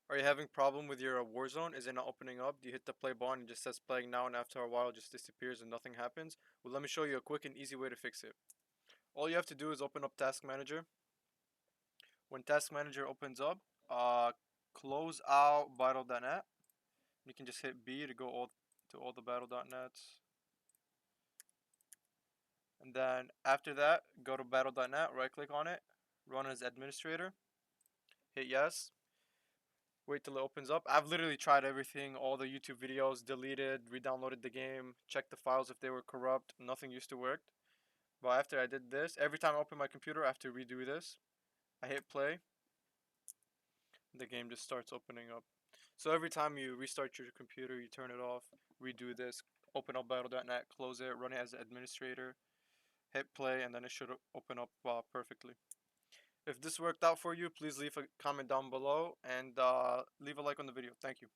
Are you having problem with your Warzone? Is it not opening up? Do you hit the play button and it just says playing now and after a while it just disappears and nothing happens? Well, let me show you a quick and easy way to fix it. All you have to do is open up Task Manager. When Task Manager opens up, close out battle.net. You can just hit B to go all the battle.nets. And then after that, go to battle.net, right click on it, run as administrator, hit yes. Wait till it opens up. I've literally tried everything, all the YouTube videos, deleted, re-downloaded the game, checked the files if they were corrupt. Nothing used to work. But after I did this, every time I open my computer, I have to redo this. I hit play, the game just starts opening up. So every time you restart your computer, you turn it off, redo this, open up battle.net, close it, run it as administrator, hit play, and then it should open up perfectly. If this worked out for you, please leave a comment down below and leave a like on the video. Thank you.